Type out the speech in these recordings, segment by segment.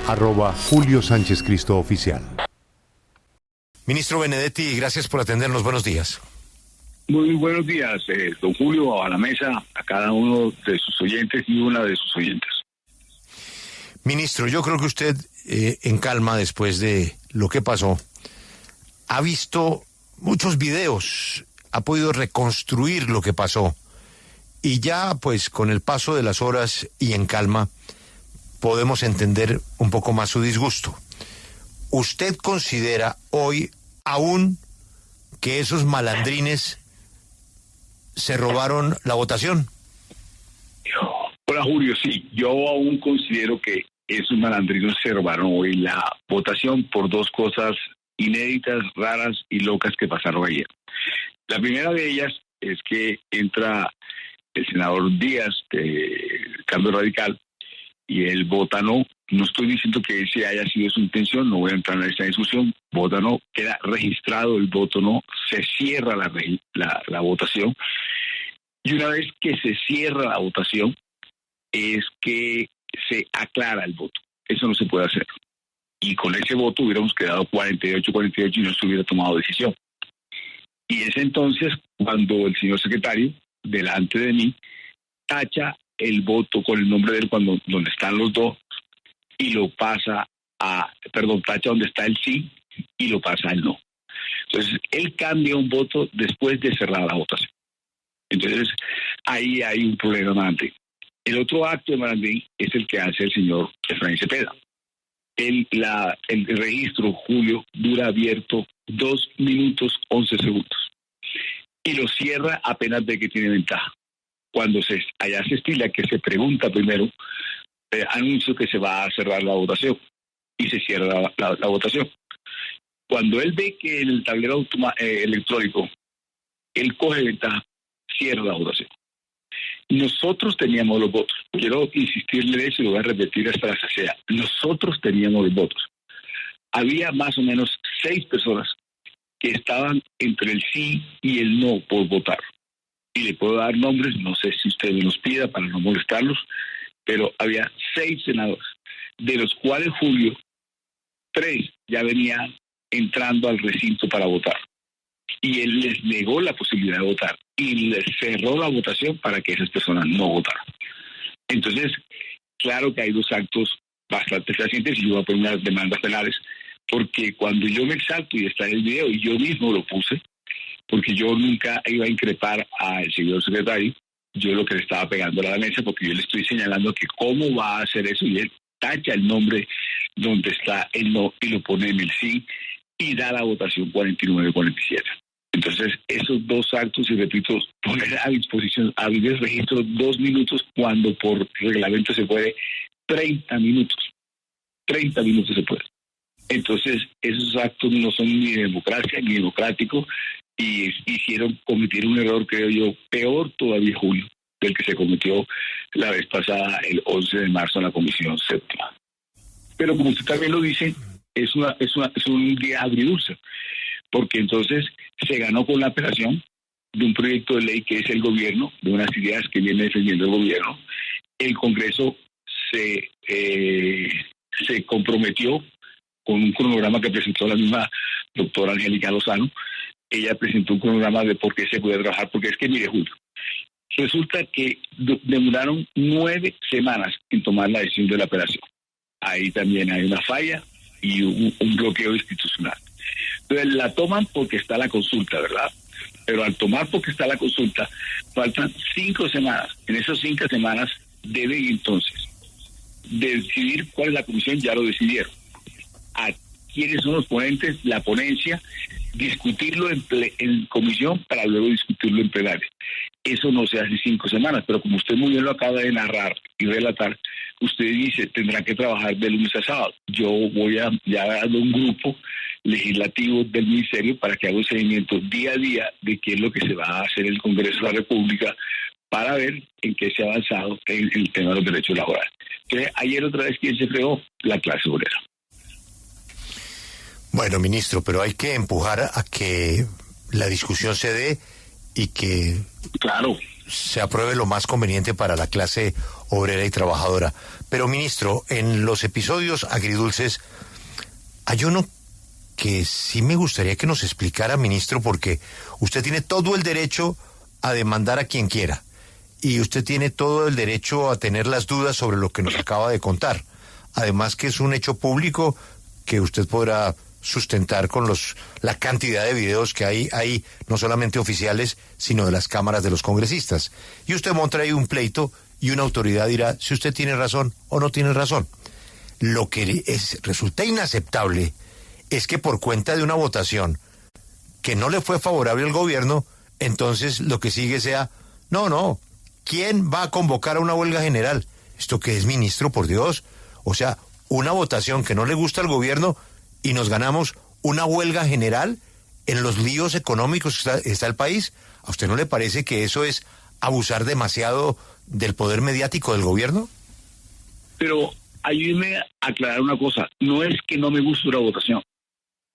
@Julio Sánchez Cristo Oficial. Ministro Benedetti, gracias por atendernos. Buenos días. Muy buenos días, don Julio, a la mesa, a cada uno de sus oyentes y una de sus oyentes. Ministro, yo creo que usted, en calma, después de lo que pasó, ha visto muchos videos, ha podido reconstruir lo que pasó. Y ya, pues, con el paso de las horas y en calma, podemos entender un poco más su disgusto. ¿Usted considera hoy aún que esos malandrines se robaron la votación? Hola Julio, sí, yo aún considero que esos malandrinos se robaron hoy la votación por dos cosas inéditas, raras y locas que pasaron ayer. La primera de ellas es que entra el senador Díaz de Cambio Radical y él vota no. No estoy diciendo que ese haya sido su intención, no voy a entrar en esta discusión. Vota no, queda registrado el voto no, se cierra la votación. Y una vez que se cierra la votación, es que se aclara el voto. Eso no se puede hacer. Y con ese voto hubiéramos quedado 48-48 y no se hubiera tomado decisión. Y es entonces cuando el señor secretario, delante de mí, tacha el voto con el nombre de él donde están los dos y lo pasa tacha donde está el sí y lo pasa al no. Entonces, él cambia un voto después de cerrar la votación. Entonces, ahí hay un problema grande. El otro acto de malandrín es el que hace el señor Efraín Cepeda. El registro, Julio, dura abierto 2 minutos 11 segundos. Y lo cierra apenas ve que tiene ventaja. Cuando allá se estila que se pregunta primero, anuncio que se va a cerrar la votación. Y se cierra la votación. Cuando él ve que en el tablero electrónico, él coge ventaja, cierra la votación. Nosotros teníamos los votos. Quiero insistirle en eso y lo voy a repetir hasta la saciedad. Nosotros teníamos los votos. Había más o menos 6 personas que estaban entre el sí y el no por votar. Y le puedo dar nombres, no sé si usted me los pida para no molestarlos, pero había 6 senadores, de los cuales, Julio, 3 ya venían entrando al recinto para votar. Y él les negó la posibilidad de votar y les cerró la votación para que esas personas no votaran. Entonces, claro que hay 2 actos bastante fehacientes y yo voy a poner unas demandas penales, porque cuando yo me exalto y está en el video, y yo mismo lo puse, porque yo nunca iba a increpar al señor secretario, yo lo que le estaba pegando a la mesa, porque yo le estoy señalando que cómo va a hacer eso, y él tacha el nombre donde está el no y lo pone en el sí, y da la votación 49-47. Entonces, esos 2 actos, y repito, poner a disposición, abrir el registro 2 minutos cuando por reglamento se puede 30 minutos. 30 minutos se puede. Entonces, esos actos no son ni democracia ni democráticos y cometer un error, creo yo, peor todavía, Julio, del que se cometió la vez pasada, el 11 de marzo, en la Comisión Séptima. Pero como usted también lo dice, es un día agridulce, porque entonces se ganó con la apelación de un proyecto de ley que es el gobierno, de unas ideas que viene defendiendo el gobierno. El Congreso se comprometió con un cronograma que presentó la misma doctora Angélica Lozano. Ella presentó un cronograma de por qué se puede trabajar, porque es que, mire, Julio, resulta que demoraron 9 semanas en tomar la decisión de la apelación. Ahí también hay una falla y un bloqueo institucional. Entonces la toman porque está la consulta, ¿verdad? Pero al tomar porque está la consulta, faltan 5 semanas. En esas 5 semanas deben entonces decidir cuál es la comisión, ya lo decidieron. A quiénes son los ponentes, la ponencia, discutirlo en comisión para luego discutirlo en plenario. Eso no se hace 5 semanas, pero como usted muy bien lo acaba de narrar y relatar, usted dice, tendrá que trabajar de lunes a sábado. Yo voy a dar un grupo legislativo del Ministerio para que haga un seguimiento día a día de qué es lo que se va a hacer en el Congreso de la República para ver en qué se ha avanzado en el tema de los derechos laborales. Entonces, ayer otra vez, ¿quién se fregó? La clase obrera. Bueno, ministro, pero hay que empujar a que la discusión se dé y que claro, se apruebe lo más conveniente para la clase obrera y trabajadora. Pero, ministro, en los episodios agridulces hay uno que sí me gustaría que nos explicara, ministro, porque usted tiene todo el derecho a demandar a quien quiera y usted tiene todo el derecho a tener las dudas sobre lo que nos acaba de contar. Además que es un hecho público que usted podrá sustentar con la cantidad de videos que hay ahí, no solamente oficiales, sino de las cámaras de los congresistas. Y usted monta ahí un pleito y una autoridad dirá si usted tiene razón o no tiene razón. Lo que resulta inaceptable es que por cuenta de una votación que no le fue favorable al gobierno, entonces lo que sigue sea, no, ¿quién va a convocar a una huelga general? ¿Esto qué es, ministro, por Dios? O sea, una votación que no le gusta al gobierno y nos ganamos una huelga general en los líos económicos que está el país. ¿A usted no le parece que eso es abusar demasiado del poder mediático del gobierno? Pero ayúdeme a aclarar una cosa, no es que no me guste una votación,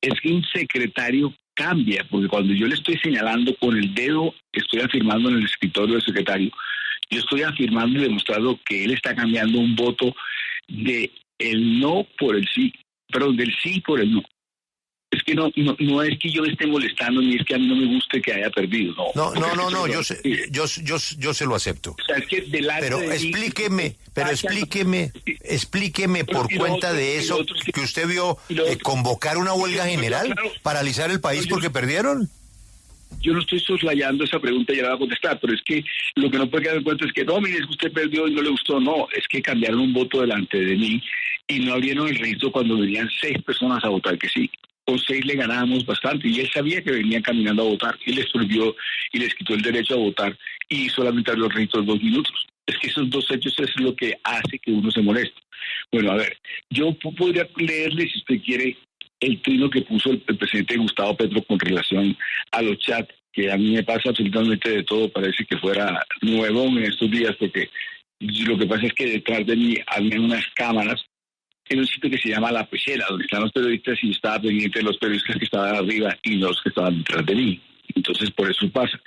es que un secretario cambia, porque cuando yo le estoy señalando con el dedo, estoy afirmando en el escritorio del secretario, yo estoy afirmando y demostrando que él está cambiando un voto de el no por el sí, perdón, del sí por el no. Es que no es que yo me esté molestando ni es que a mí no me guste que haya perdido, no. No, yo se lo acepto. O sea, es que delante pero de explíqueme por cuenta de eso que usted vio convocar una huelga general, paralizar el país porque perdieron. Yo no estoy soslayando esa pregunta y ya la voy a contestar, pero es que lo que no puede quedar en cuenta es que no, mire, es que usted perdió y no le gustó. No, es que cambiaron un voto delante de mí y no abrieron el registro cuando venían 6 personas a votar que sí. Con 6 le ganábamos bastante y él sabía que venían caminando a votar y les prohibió y les quitó el derecho a votar y solamente abrió el registro 2 minutos. Es que esos 2 hechos es lo que hace que uno se moleste. Bueno, a ver, yo podría leerle, si usted quiere, el trino que puso el presidente Gustavo Petro con relación a los chats, que a mí me pasa absolutamente de todo, parece que fuera nuevo en estos días, porque lo que pasa es que detrás de mí había unas cámaras en un sitio que se llama La Pechera, donde están los periodistas y estaba pendiente de los periodistas que estaban arriba y los que estaban detrás de mí. Entonces, por eso pasa.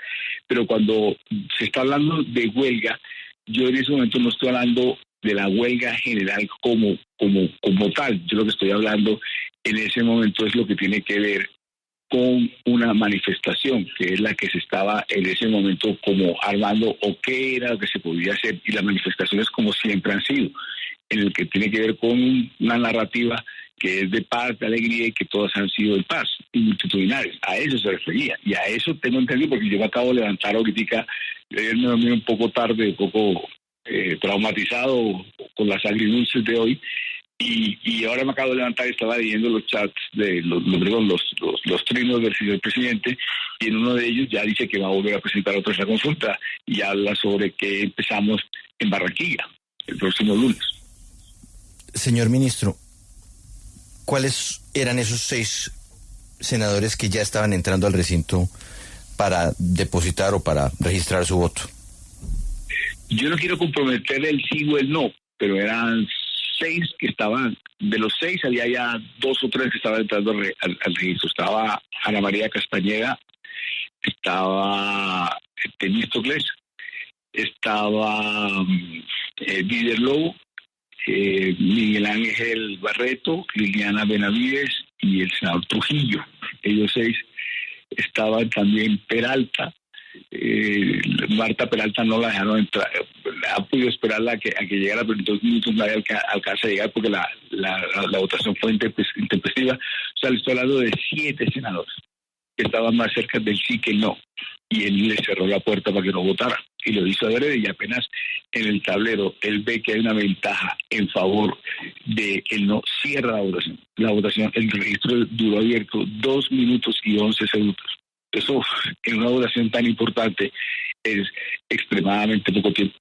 Pero cuando se está hablando de huelga, yo en ese momento no estoy hablando de la huelga general como tal. Yo lo que estoy hablando en ese momento es lo que tiene que ver con una manifestación, que es la que se estaba en ese momento como armando o qué era lo que se podía hacer, y las manifestaciones como siempre han sido, en el que tiene que ver con una narrativa que es de paz, de alegría y que todas han sido de paz y multitudinarias. A eso se refería y a eso tengo entendido porque yo me acabo de levantar ahorita, me dormí un poco tarde, un poco traumatizado con las agridulces de hoy y ahora me acabo de levantar y estaba leyendo los chats de los trinos del señor presidente y en uno de ellos ya dice que va a volver a presentar otra esa consulta y habla sobre que empezamos en Barranquilla el próximo lunes. Señor ministro, ¿cuáles eran esos 6 senadores que ya estaban entrando al recinto para depositar o para registrar su voto? Yo no quiero comprometer el sí o el no, pero eran 6 que estaban, de los 6 había ya 2 o 3 que estaban entrando al registro. Estaba Ana María Castañeda, estaba Temístocles, estaba Díder Lobo, Miguel Ángel Barreto, Liliana Benavides y el senador Trujillo. Ellos 6 estaban también Peralta. Marta Peralta no la dejaron entrar, ha podido esperarla a que llegara, pero en 2 minutos nadie alcanza a llegar porque la votación fue intempestiva. O sea, le estoy hablando de 7 senadores que estaban más cerca del sí que el no, y él le cerró la puerta para que no votara, y lo hizo adrede, y apenas en el tablero él ve que hay una ventaja en favor de el no, cierra la votación. La votación, el registro duró abierto 2 minutos y 11 segundos. Eso, en una votación tan importante, es extremadamente poco tiempo.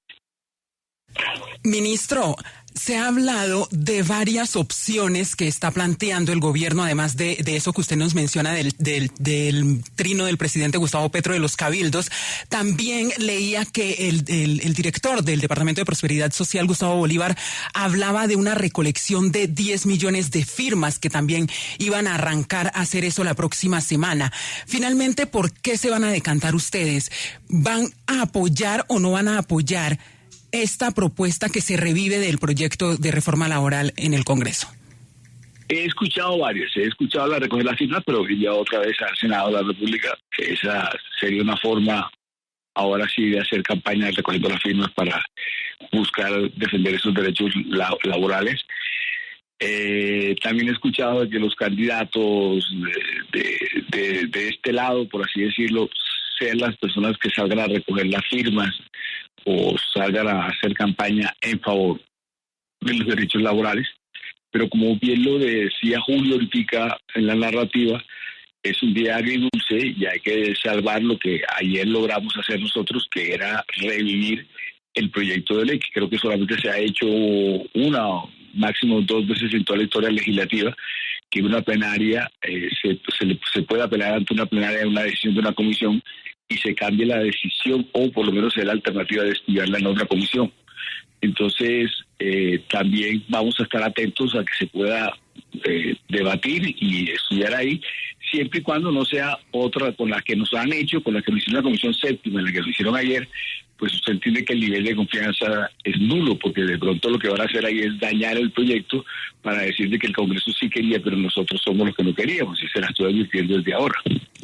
Ministro, se ha hablado de varias opciones que está planteando el gobierno, además de eso que usted nos menciona del trino del presidente Gustavo Petro de los cabildos. También leía que el director del Departamento de Prosperidad Social, Gustavo Bolívar, hablaba de una recolección de 10 millones de firmas que también iban a arrancar a hacer eso la próxima semana. Finalmente, ¿por qué se van a decantar ustedes? ¿Van a apoyar o no van a apoyar esta propuesta que se revive del proyecto de reforma laboral en el Congreso? He escuchado varias, he escuchado la recoger las firmas, pero ya otra vez al Senado de la República. Esa sería una forma, ahora sí, de hacer campaña recogiendo las firmas para buscar defender esos derechos laborales. También he escuchado que los candidatos de este lado, por así decirlo, sean las personas que salgan a recoger las firmas o salgan a hacer campaña en favor de los derechos laborales. Pero como bien lo decía Julio ahorita en la narrativa, es un día agridulce y hay que salvar lo que ayer logramos hacer nosotros, que era revivir el proyecto de ley, que creo que solamente se ha hecho una o máximo 2 veces en toda la historia legislativa, que una plenaria se puede apelar ante una plenaria una decisión de una comisión y se cambie la decisión, o por lo menos sea la alternativa de estudiarla en otra comisión. Entonces, también vamos a estar atentos a que se pueda debatir y estudiar ahí, siempre y cuando no sea otra con la que nos han hecho, con la que nos hicieron la Comisión Séptima, en la que lo hicieron ayer. Pues usted entiende que el nivel de confianza es nulo, porque de pronto lo que van a hacer ahí es dañar el proyecto para decir de que el Congreso sí quería, pero nosotros somos los que no queríamos, y se la estoy advirtiendo desde ahora.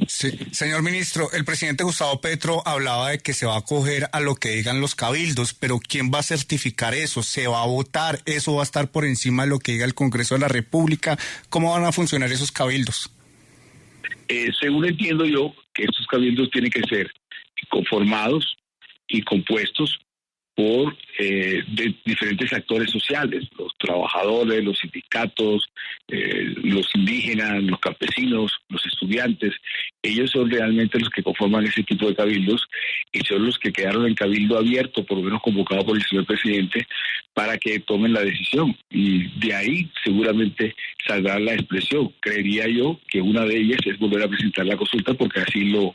Sí, señor ministro, el presidente Gustavo Petro hablaba de que se va a acoger a lo que digan los cabildos, pero ¿quién va a certificar eso? ¿Se va a votar? ¿Eso va a estar por encima de lo que diga el Congreso de la República? ¿Cómo van a funcionar esos cabildos? Según entiendo yo, que estos cabildos tienen que ser conformados y compuestos por de diferentes actores sociales, los trabajadores, los sindicatos, los indígenas, los campesinos, los estudiantes. Ellos son realmente los que conforman ese tipo de cabildos y son los que quedaron en cabildo abierto, por lo menos convocado por el señor presidente, para que tomen la decisión. Y de ahí seguramente saldrá la expresión. Creería yo que una de ellas es volver a presentar la consulta, porque así lo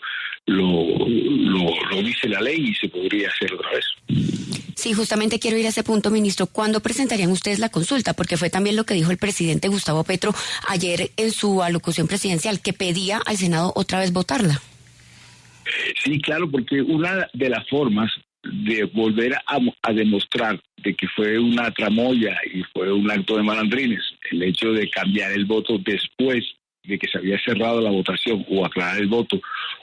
dice la ley y se podría hacer otra vez. Sí, justamente quiero ir a ese punto, ministro. ¿Cuándo presentarían ustedes la consulta? Porque fue también lo que dijo el presidente Gustavo Petro ayer en su alocución presidencial, que pedía al Senado otra vez votarla. Sí, claro, porque una de las formas de volver a demostrar de que fue una tramoya y fue un acto de malandrines, el hecho de cambiar el voto después de que se había cerrado la votación, o aclarar el voto,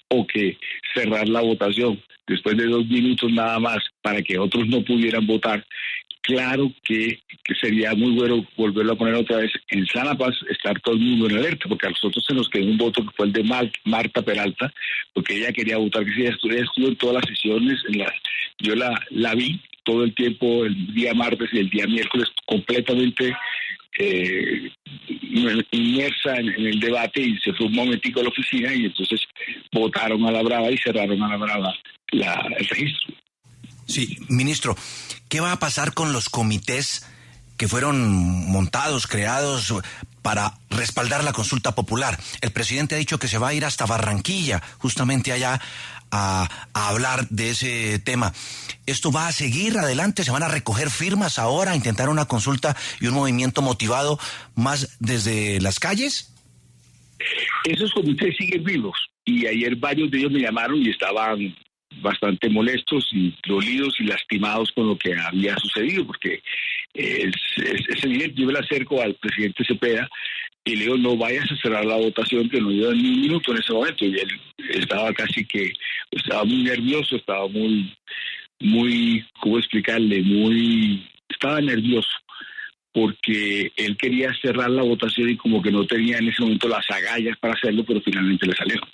o que cerrar la votación después de 2 minutos nada más para que otros no pudieran votar, claro que sería muy bueno volverlo a poner otra vez en sana paz, estar todo el mundo en alerta, porque a nosotros se nos quedó un voto que fue el de Marta Peralta, porque ella quería votar, que ella estuvo en todas las sesiones, yo la vi todo el tiempo, el día martes y el día miércoles, completamente inmersa en el debate, y se fue un momentico a la oficina y entonces votaron a la brava y cerraron a la brava el registro. Sí, ministro, ¿qué va a pasar con los comités que fueron montados, creados para respaldar la consulta popular? El presidente ha dicho que se va a ir hasta Barranquilla, justamente allá, a hablar de ese tema. ¿Esto va a seguir adelante? ¿Se van a recoger firmas ahora, a intentar una consulta y un movimiento motivado más desde las calles? Esos comités siguen vivos, y ayer varios de ellos me llamaron y estaban bastante molestos y dolidos y lastimados con lo que había sucedido, porque ese día yo me le acerco al presidente Cepeda y le digo, no vayas a cerrar la votación, que no lleva ni un minuto en ese momento, y él estaba estaba muy nervioso, estaba muy, ¿cómo explicarle? Estaba nervioso, porque él quería cerrar la votación y como que no tenía en ese momento las agallas para hacerlo, pero finalmente le salieron.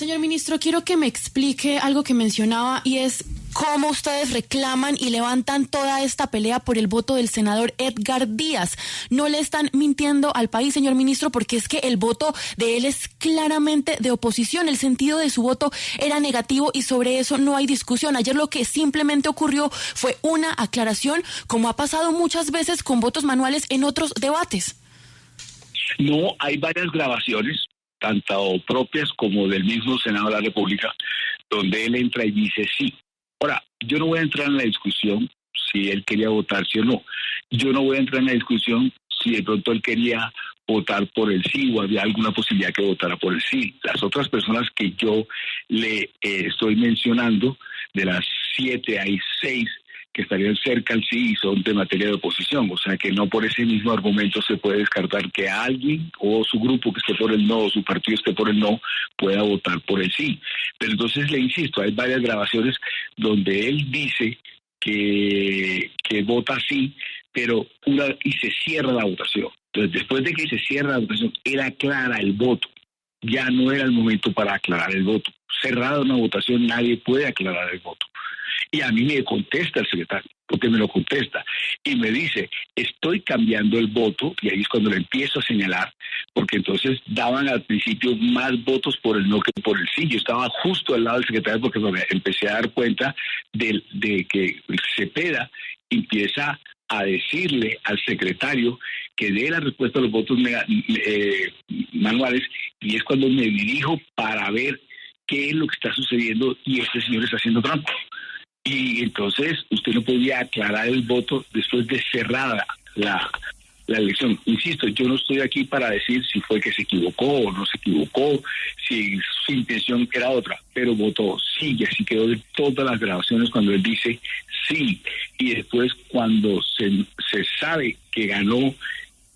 Señor ministro, quiero que me explique algo que mencionaba y es cómo ustedes reclaman y levantan toda esta pelea por el voto del senador Edgar Díaz. No le están mintiendo al país, señor ministro, porque es que el voto de él es claramente de oposición. El sentido de su voto era negativo y sobre eso no hay discusión. Ayer lo que simplemente ocurrió fue una aclaración, como ha pasado muchas veces con votos manuales en otros debates. No, hay varias grabaciones, tanto propias como del mismo Senado de la República, donde él entra y dice sí. Ahora, yo no voy a entrar en la discusión si él quería votar sí o no. Yo no voy a entrar en la discusión si de pronto él quería votar por el sí o había alguna posibilidad que votara por el sí. Las otras personas que yo le estoy mencionando, de las 7 hay 6 que estarían cerca al sí y son de materia de oposición, o sea que no por ese mismo argumento se puede descartar que alguien o su grupo que esté por el no o su partido esté por el no pueda votar por el sí. Pero entonces le insisto, hay varias grabaciones donde él dice que vota sí, pero y se cierra la votación. Entonces después de que se cierra la votación, él aclara el voto. Ya no era el momento para aclarar el voto. Cerrada una votación, nadie puede aclarar el voto. Y a mí me contesta el secretario, porque me lo contesta, y me dice, estoy cambiando el voto, y ahí es cuando le empiezo a señalar, porque entonces daban al principio más votos por el no que por el sí. Yo estaba justo al lado del secretario porque me empecé a dar cuenta de que Cepeda empieza a decirle al secretario que dé la respuesta a los votos manuales, y es cuando me dirijo para ver qué es lo que está sucediendo, y este señor está haciendo trampa. Y entonces usted no podía aclarar el voto después de cerrada la elección. Insisto, yo no estoy aquí para decir si fue que se equivocó o no se equivocó, si su intención era otra, pero votó sí, y así quedó de todas las grabaciones cuando él dice sí. Y después cuando se sabe que ganó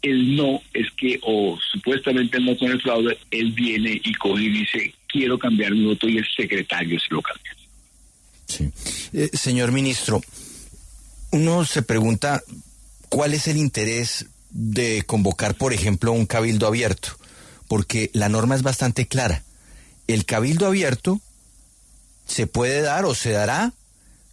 el no, es que, o supuestamente el no con el fraude, él viene y coge y dice, quiero cambiar mi voto, y el secretario se lo cambia. Sí. Señor ministro, uno se pregunta cuál es el interés de convocar, por ejemplo, un cabildo abierto, porque la norma es bastante clara. El cabildo abierto se puede dar o se dará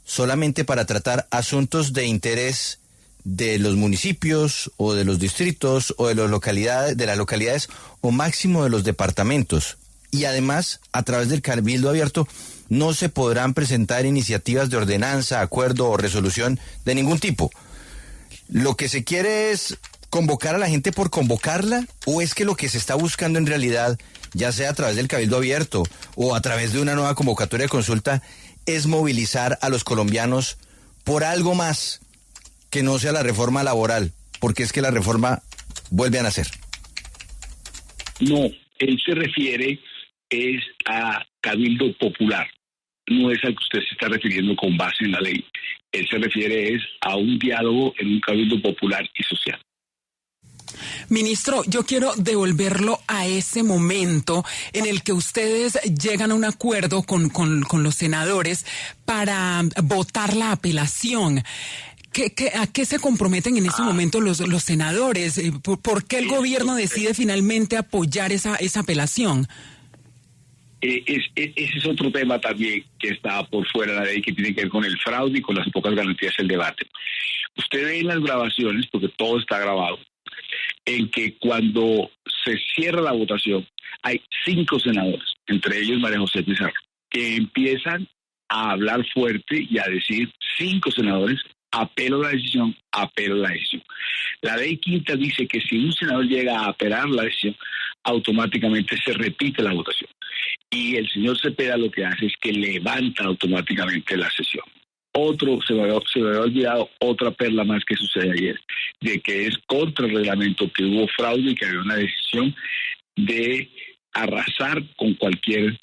solamente para tratar asuntos de interés de los municipios o de los distritos o de las localidades o máximo de los departamentos. Y además, a través del cabildo abierto no se podrán presentar iniciativas de ordenanza, acuerdo o resolución de ningún tipo. ¿Lo que se quiere es convocar a la gente por convocarla, o es que lo que se está buscando en realidad, ya sea a través del cabildo abierto o a través de una nueva convocatoria de consulta, es movilizar a los colombianos por algo más que no sea la reforma laboral? Porque es que la reforma vuelve a nacer. No, él se refiere es a cabildo popular, no es al que usted se está refiriendo con base en la ley. Él se refiere es a un diálogo en un cabildo popular y social. Ministro, yo quiero devolverlo a ese momento en el que ustedes llegan a un acuerdo con los senadores para votar la apelación. ¿A qué se comprometen en ese momento los senadores? ¿Por qué el gobierno decide finalmente apoyar esa apelación? Ese es otro tema también que está por fuera de la ley, que tiene que ver con el fraude y con las pocas garantías del debate. Usted ve en las grabaciones, porque todo está grabado, en que cuando se cierra la votación hay 5 senadores, entre ellos María José Pizarro, que empiezan a hablar fuerte y a decir 5 senadores, apelo a la decisión, apelo a la decisión. La ley quinta dice que si un senador llega a apelar la decisión, automáticamente se repite la votación. Y el señor Cepeda lo que hace es que levanta automáticamente la sesión. Se me había olvidado otra perla más que sucede ayer, de que es contra el reglamento, que hubo fraude y que había una decisión de arrasar con cualquier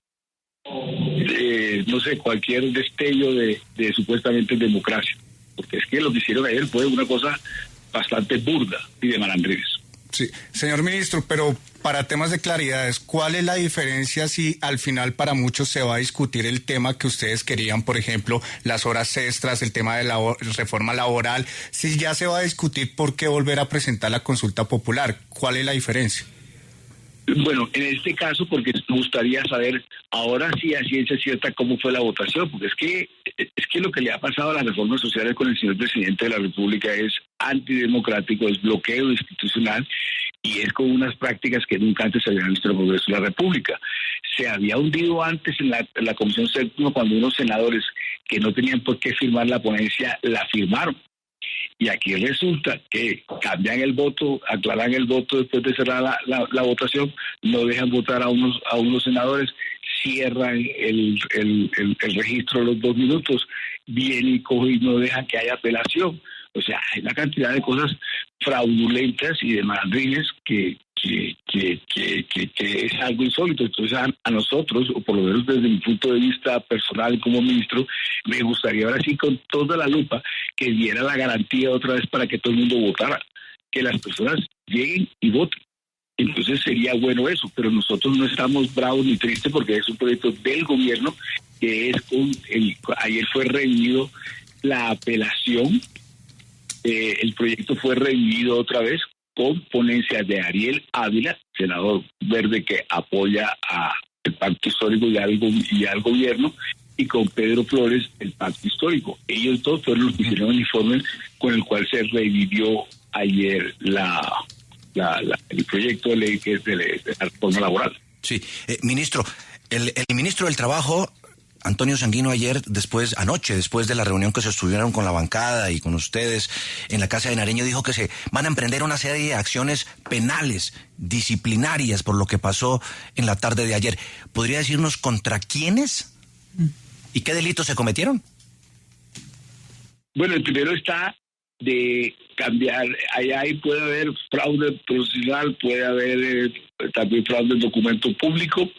cualquier destello de supuestamente democracia. Porque es que lo que hicieron ayer fue una cosa bastante burda y de malandrines. Sí, señor ministro, pero para temas de claridad, ¿cuál es la diferencia si al final para muchos se va a discutir el tema que ustedes querían, por ejemplo, las horas extras, el tema de la reforma laboral? Si ya se va a discutir, ¿por qué volver a presentar la consulta popular? ¿Cuál es la diferencia? Bueno, en este caso, porque me gustaría saber ahora sí a ciencia cierta cómo fue la votación, porque es que lo que le ha pasado a las reformas sociales con el señor presidente de la República es antidemocrático, es bloqueo institucional y es con unas prácticas que nunca antes se habían visto en el Congreso de la República. Se había hundido antes en la Comisión Séptima cuando unos senadores que no tenían por qué firmar la ponencia la firmaron. Y aquí resulta que cambian el voto, aclaran el voto después de cerrar la votación, no dejan votar a unos senadores, cierran el registro de los 2 minutos, viene y coge y no deja que haya apelación. O sea, hay una cantidad de cosas fraudulentas y de malandrines que es algo insólito. Entonces a nosotros, o por lo menos desde mi punto de vista personal como ministro, me gustaría ahora sí con toda la lupa que diera la garantía otra vez para que todo el mundo votara, que las personas lleguen y voten. Entonces sería bueno eso, pero nosotros no estamos bravos ni tristes porque es un proyecto del gobierno que es ayer fue reunido la apelación, el proyecto fue reunido otra vez con ponencias de Ariel Ávila, senador verde que apoya al Pacto Histórico y al gobierno, y con Pedro Flores, el Pacto Histórico. Ellos dos fueron los que hicieron el informe con el cual se revivió ayer el proyecto de ley que es de la reforma laboral. Sí, ministro, el ministro del Trabajo, Antonio Sanguino, anoche, después de la reunión que se estuvieron con la bancada y con ustedes en la Casa de Nariño, dijo que se van a emprender una serie de acciones penales, disciplinarias, por lo que pasó en la tarde de ayer. ¿Podría decirnos contra quiénes y qué delitos se cometieron? Bueno, el primero está de cambiar, allá ahí puede haber fraude procesal, puede haber también fraude en documento público,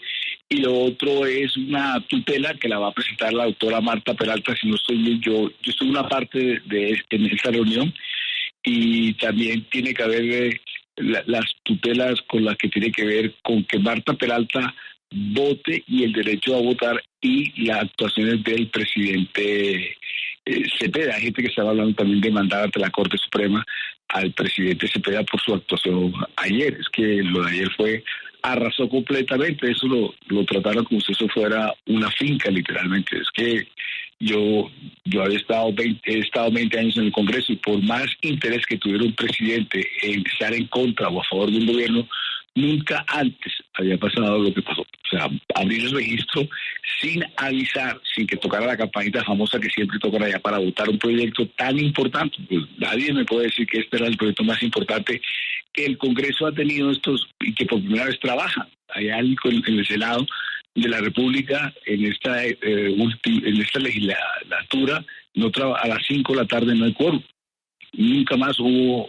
y lo otro es una tutela que la va a presentar la doctora Marta Peralta, si no estoy bien, yo estoy en una parte en esta reunión, y también tiene que haber las tutelas con las que tiene que ver con que Marta Peralta vote y el derecho a votar y las actuaciones del presidente Cepeda. Hay gente que estaba hablando también de mandar ante la Corte Suprema al presidente Cepeda por su actuación ayer. Es que lo de ayer arrasó completamente, eso lo trataron como si eso fuera una finca, literalmente. Es que yo he estado 20 años en el Congreso y por más interés que tuviera un presidente en estar en contra o a favor de un gobierno, nunca antes había pasado lo que pasó. O sea, abrir el registro sin avisar, sin que tocara la campanita famosa que siempre tocan allá para votar un proyecto tan importante. Pues nadie me puede decir que este era el proyecto más importante que el Congreso ha tenido y que por primera vez trabaja. Hay algo en el Senado de la República en esta legislatura, a las 5 de la tarde no hay quórum. Nunca más volvió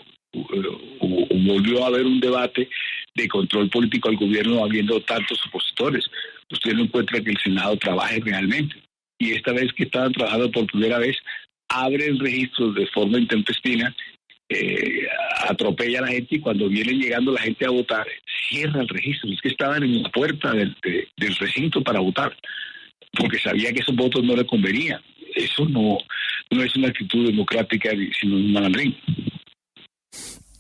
a haber un debate de control político al gobierno habiendo tantos opositores. Usted no encuentra que el Senado trabaje realmente. Y esta vez que estaban trabajando por primera vez, abre el registro de forma intempestiva, atropella a la gente y cuando viene llegando la gente a votar, cierra el registro. Es que estaban en la puerta del recinto para votar, porque sabía que esos votos no le convenían. Eso no es una actitud democrática, sino un malandrín.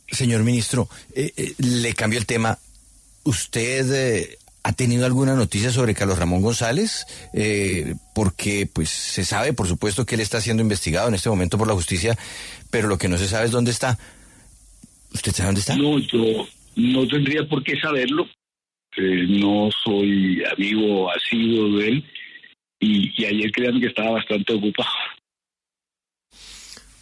Señor ministro, le cambio el tema. ¿Usted ha tenido alguna noticia sobre Carlos Ramón González? Porque pues se sabe, por supuesto, que él está siendo investigado en este momento por la justicia, pero lo que no se sabe es dónde está. ¿Usted sabe dónde está? No, yo no tendría por qué saberlo. No soy amigo asiduo de él y ayer crean que estaba bastante ocupado.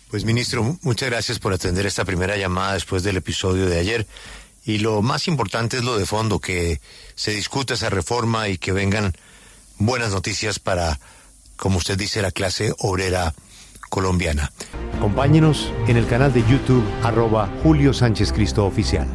Pues ministro, muchas gracias por atender esta primera llamada después del episodio de ayer. Y lo más importante es lo de fondo, que se discuta esa reforma y que vengan buenas noticias para, como usted dice, la clase obrera colombiana. Acompáñenos en el canal de YouTube @Julio Sánchez Cristo Oficial.